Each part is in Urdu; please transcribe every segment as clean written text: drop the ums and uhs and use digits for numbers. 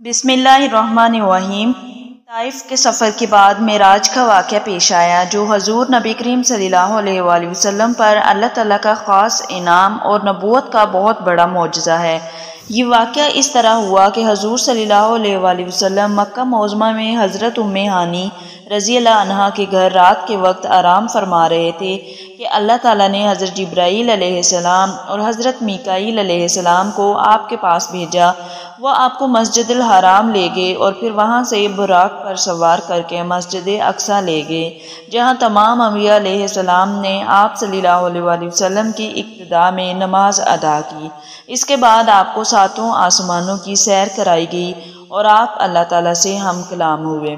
بسم اللہ الرحمن الرحیم۔ طائف کے سفر کے بعد معراج کا واقعہ پیش آیا، جو حضور نبی کریم صلی اللہ علیہ وآلہ وسلم پر اللہ تعالیٰ کا خاص انعام اور نبوت کا بہت بڑا معجزہ ہے۔ یہ واقعہ اس طرح ہوا کہ حضور صلی اللہ علیہ وآلہ وسلم مکہ معظمہ میں حضرت ام ہانی رضی اللہ عنہا کے گھر رات کے وقت آرام فرما رہے تھے کہ اللہ تعالیٰ نے حضرت جبرائیل علیہ السلام اور حضرت میکائیل علیہ السلام کو آپ کے پاس بھیجا۔ وہ آپ کو مسجد الحرام لے گئے اور پھر وہاں سے براق پر سوار کر کے مسجد اقصیٰ لے گئے، جہاں تمام انبیاء علیہ السلام نے آپ صلی اللہ علیہ وآلہ وسلم کی ابتدا میں نماز ادا کی۔ اس کے بعد آپ کو ساتوں آسمانوں کی سیر کرائی گئی اور آپ اللہ تعالیٰ سے ہم کلام ہوئے۔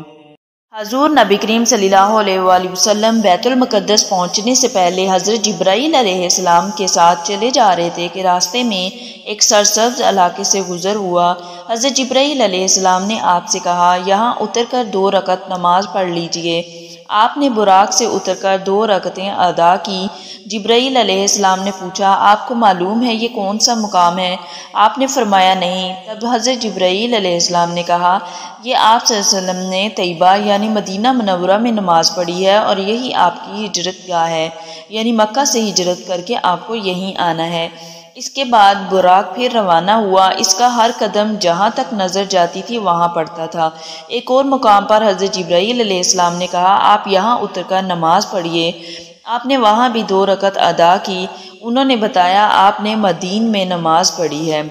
حضور نبی کریم صلی اللہ علیہ وآلہ وسلم بیت المقدس پہنچنے سے پہلے حضرت جبرائیل علیہ السلام کے ساتھ چلے جا رہے تھے کہ راستے میں ایک سرسبز علاقے سے گزر ہوا۔ حضرت جبرائیل علیہ السلام نے آپ سے کہا، یہاں اتر کر 2 رکعت نماز پڑھ لیجئے۔ آپ نے براق سے اتر کر 2 رکعتیں ادا کی۔ جبرائیل علیہ السلام نے پوچھا، آپ کو معلوم ہے یہ کون سا مقام ہے؟ آپ نے فرمایا نہیں۔ تب حضرت جبرائیل علیہ السلام نے کہا، یہ آپ صلی اللہ علیہ وسلم نے طیبہ یعنی مدینہ منورہ میں نماز پڑھی ہے اور یہی آپ کی ہجرت گاہ ہے، یعنی مکہ سے ہجرت کر کے آپ کو یہیں آنا ہے۔ اس کے بعد براق پھر روانہ ہوا۔ اس کا ہر قدم جہاں تک نظر جاتی تھی وہاں پڑتا تھا۔ ایک اور مقام پر حضرت جبرائیل علیہ السلام نے کہا، آپ یہاں اتر کر نماز پڑھیے۔ آپ نے وہاں بھی 2 رکعت ادا کی۔ انہوں نے بتایا آپ نے مدین میں نماز پڑھی ہے۔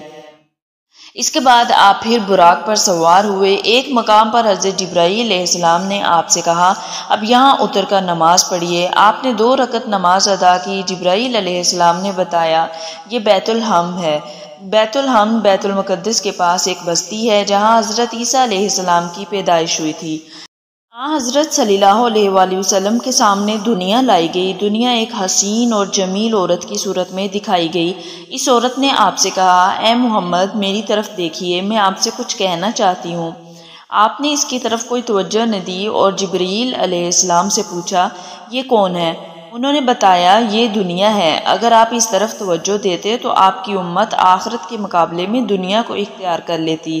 اس کے بعد آپ پھر براق پر سوار ہوئے۔ ایک مقام پر حضرت جبرائیل علیہ السلام نے آپ سے کہا، اب یہاں اتر کر نماز پڑھیے۔ آپ نے 2 رکعت نماز ادا کی۔ جبرائیل علیہ السلام نے بتایا یہ بیت الحم ہے۔ بیت الحم بیت المقدس کے پاس ایک بستی ہے جہاں حضرت عیسیٰ علیہ السلام کی پیدائش ہوئی تھی۔ حضرت صلی اللہ علیہ وآلہ وسلم کے سامنے دنیا لائی گئی۔ دنیا ایک حسین اور جمیل عورت کی صورت میں دکھائی گئی۔ اس عورت نے آپ سے کہا، اے محمد میری طرف دیکھیے، میں آپ سے کچھ کہنا چاہتی ہوں۔ آپ نے اس کی طرف کوئی توجہ نہ دی اور جبرائیل علیہ السلام سے پوچھا، یہ کون ہے؟ انہوں نے بتایا یہ دنیا ہے۔ اگر آپ اس طرف توجہ دیتے تو آپ کی امت آخرت کے مقابلے میں دنیا کو اختیار کر لیتی۔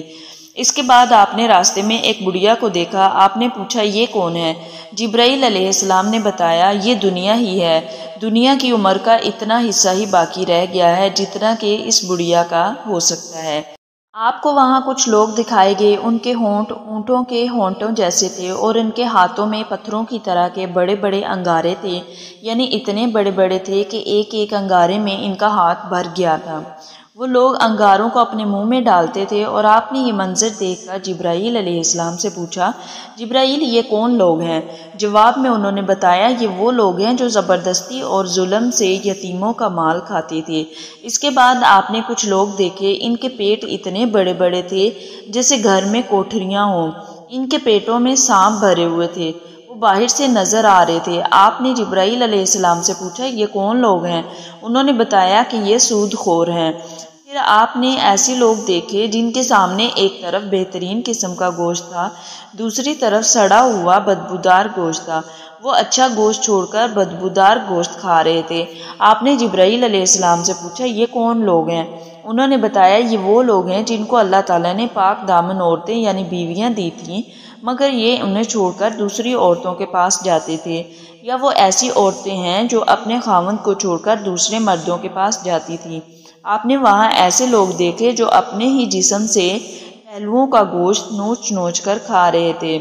اس کے بعد آپ نے راستے میں ایک بڑھیا کو دیکھا۔ آپ نے پوچھا یہ کون ہے؟ جبرائیل علیہ السلام نے بتایا یہ دنیا ہی ہے۔ دنیا کی عمر کا اتنا حصہ ہی باقی رہ گیا ہے جتنا کہ اس بڑھیا کا ہو سکتا ہے۔ آپ کو وہاں کچھ لوگ دکھائے گئے، ان کے ہونٹ اونٹوں کے ہونٹوں جیسے تھے اور ان کے ہاتھوں میں پتھروں کی طرح کے بڑے بڑے انگارے تھے، یعنی اتنے بڑے بڑے تھے کہ ایک ایک انگارے میں ان کا ہاتھ بھر گیا تھا۔ وہ لوگ انگاروں کو اپنے منہ میں ڈالتے تھے اور آپ نے یہ منظر دیکھ کر جبرائیل علیہ السلام سے پوچھا، جبرائیل یہ کون لوگ ہیں؟ جواب میں انہوں نے بتایا یہ وہ لوگ ہیں جو زبردستی اور ظلم سے یتیموں کا مال کھاتے تھے۔ اس کے بعد آپ نے کچھ لوگ دیکھے، ان کے پیٹ اتنے بڑے بڑے تھے جیسے گھر میں کوٹھریاں ہوں۔ ان کے پیٹوں میں سانپ بھرے ہوئے تھے، وہ باہر سے نظر آ رہے تھے۔ آپ نے جبرائیل علیہ السلام سے پوچھا یہ کون لوگ ہیں؟ انہوں نے بتایا کہ یہ سود خور ہیں۔ پھر آپ نے ایسے لوگ دیکھے جن کے سامنے ایک طرف بہترین قسم کا گوشت تھا، دوسری طرف سڑا ہوا بدبودار گوشت تھا۔ وہ اچھا گوشت چھوڑ کر بدبودار گوشت کھا رہے تھے۔ آپ نے جبرائیل علیہ السلام سے پوچھا یہ کون لوگ ہیں؟ انہوں نے بتایا یہ وہ لوگ ہیں جن کو اللہ تعالیٰ نے پاک دامن عورتیں یعنی بیویاں دی تھیں، مگر یہ انہیں چھوڑ کر دوسری عورتوں کے پاس جاتے تھے، یا وہ ایسی عورتیں ہیں جو اپنے خاوند کو چھوڑ کر دوسرے مردوں کے پاس جاتی تھیں۔ آپ نے وہاں ایسے لوگ دیکھے جو اپنے ہی جسم سے پہلوؤں کا گوشت نوچ نوچ کر کھا رہے تھے۔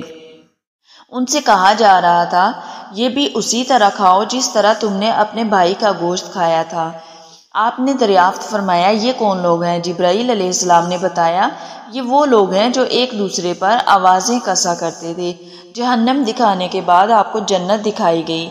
ان سے کہا جا رہا تھا یہ بھی اسی طرح کھاؤ جس طرح تم نے اپنے بھائی کا گوشت کھایا تھا۔ آپ نے دریافت فرمایا یہ کون لوگ ہیں؟ جبرائیل علیہ السلام نے بتایا یہ وہ لوگ ہیں جو ایک دوسرے پر آوازیں کسا کرتے تھے۔ جہنم دکھانے کے بعد آپ کو جنت دکھائی گئی۔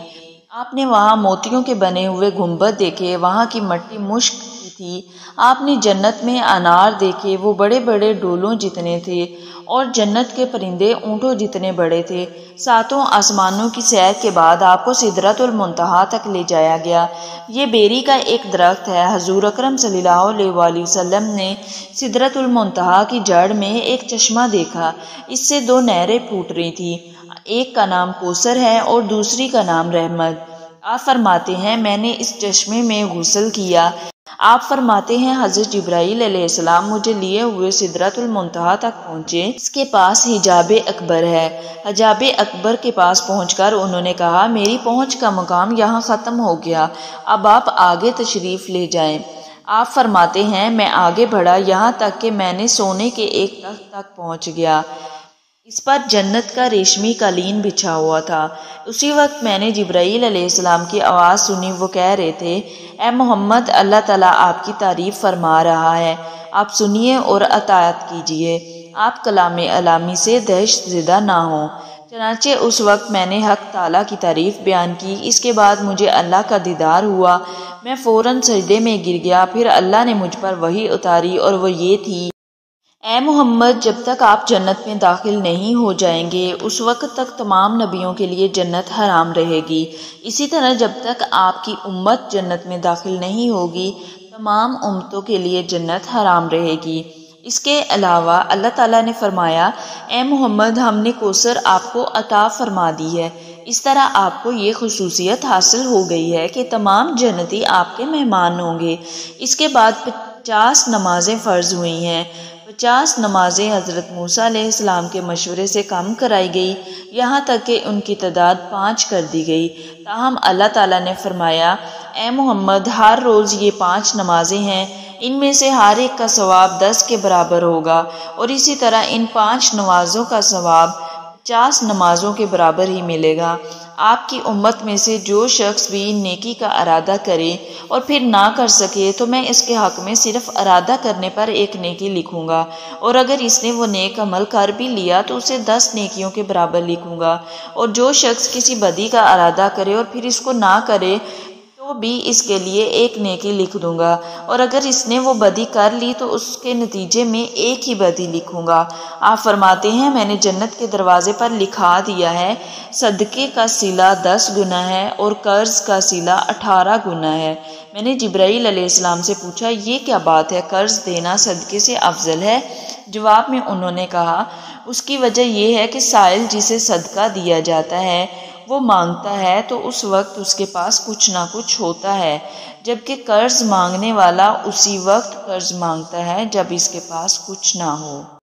آپ نے وہاں موتیوں کے بنے ہوئے گنبد دیکھے، وہاں کی مٹی مشک کی تھی۔ آپ نے جنت میں انار دیکھے، وہ بڑے بڑے ڈولوں جتنے تھے، اور جنت کے پرندے اونٹوں جتنے بڑے تھے۔ ساتوں آسمانوں کی سیر کے بعد آپ کو سدرۃ المنتہا تک لے جایا گیا۔ یہ بیری کا ایک درخت ہے۔ حضور اکرم صلی اللہ علیہ وآلہ وسلم نے سدرۃ المنتہا کی جڑ میں ایک چشمہ دیکھا، اس سے 2 نہریں پھوٹ رہی تھیں، ایک کا نام کوثر ہے اور دوسری کا نام رحمت۔ آپ فرماتے ہیں میں نے اس چشمے میں غسل کیا۔ آپ فرماتے ہیں حضرت جبرائیل علیہ السلام مجھے لیے ہوئے سدرۃ المنتہا تک پہنچے، اس کے پاس حجاب اکبر ہے۔ حجاب اکبر کے پاس پہنچ کر انہوں نے کہا میری پہنچ کا مقام یہاں ختم ہو گیا، اب آپ آگے تشریف لے جائیں۔ آپ فرماتے ہیں میں آگے بڑھا یہاں تک کہ میں نے سونے کے ایک تخت تک پہنچ گیا، اس پر جنت کا ریشمی قالین بچھا ہوا تھا۔ اسی وقت میں نے جبرائیل علیہ السلام کی آواز سنی، وہ کہہ رہے تھے اے محمد اللہ تعالیٰ آپ کی تعریف فرما رہا ہے، آپ سنیے اور اطاعت کیجیے، آپ کلام الامی سے دہشت زدہ نہ ہوں۔ چنانچہ اس وقت میں نے حق تعالیٰ کی تعریف بیان کی، اس کے بعد مجھے اللہ کا دیدار ہوا، میں فوراً سجدے میں گر گیا، پھر اللہ نے مجھ پر وحی اتاری اور وہ یہ تھی اے محمد جب تک آپ جنت میں داخل نہیں ہو جائیں گے اس وقت تک تمام نبیوں کے لیے جنت حرام رہے گی، اسی طرح جب تک آپ کی امت جنت میں داخل نہیں ہوگی تمام امتوں کے لیے جنت حرام رہے گی۔ اس کے علاوہ اللہ تعالیٰ نے فرمایا اے محمد ہم نے کوثر آپ کو عطا فرما دی ہے، اس طرح آپ کو یہ خصوصیت حاصل ہو گئی ہے کہ تمام جنتی آپ کے مہمان ہوں گے۔ اس کے بعد 50 نمازیں فرض ہوئی ہیں، 50 نمازیں حضرت موسیٰ علیہ السلام کے مشورے سے کم کرائی گئی، یہاں تک کہ ان کی تعداد 5 کر دی گئی۔ تاہم اللہ تعالیٰ نے فرمایا اے محمد ہر روز یہ 5 نمازیں ہیں، ان میں سے ہر ایک کا ثواب 10 کے برابر ہوگا، اور اسی طرح ان 5 نمازوں کا ثواب 50 نمازوں کے برابر ہی ملے گا۔ آپ کی امت میں سے جو شخص بھی نیکی کا ارادہ کرے اور پھر نہ کر سکے تو میں اس کے حق میں صرف ارادہ کرنے پر 1 نیکی لکھوں گا، اور اگر اس نے وہ نیک عمل کر بھی لیا تو اسے 10 نیکیوں کے برابر لکھوں گا، اور جو شخص کسی بدی کا ارادہ کرے اور پھر اس کو نہ کرے تو بھی اس کے لیے 1 نیکی لکھ دوں گا، اور اگر اس نے وہ بدی کر لی تو اس کے نتیجے میں 1 ہی بدی لکھوں گا۔ آپ فرماتے ہیں میں نے جنت کے دروازے پر لکھا دیا ہے صدقے کا صلہ 10 گنا ہے اور قرض کا صلہ 18 گنا ہے۔ میں نے جبرائیل علیہ السلام سے پوچھا یہ کیا بات ہے، قرض دینا صدقے سے افضل ہے؟ جواب میں انہوں نے کہا اس کی وجہ یہ ہے کہ سائل جسے صدقہ دیا جاتا ہے وہ مانگتا ہے تو اس وقت اس کے پاس کچھ نہ کچھ ہوتا ہے، جبکہ قرض مانگنے والا اسی وقت قرض مانگتا ہے جب اس کے پاس کچھ نہ ہو۔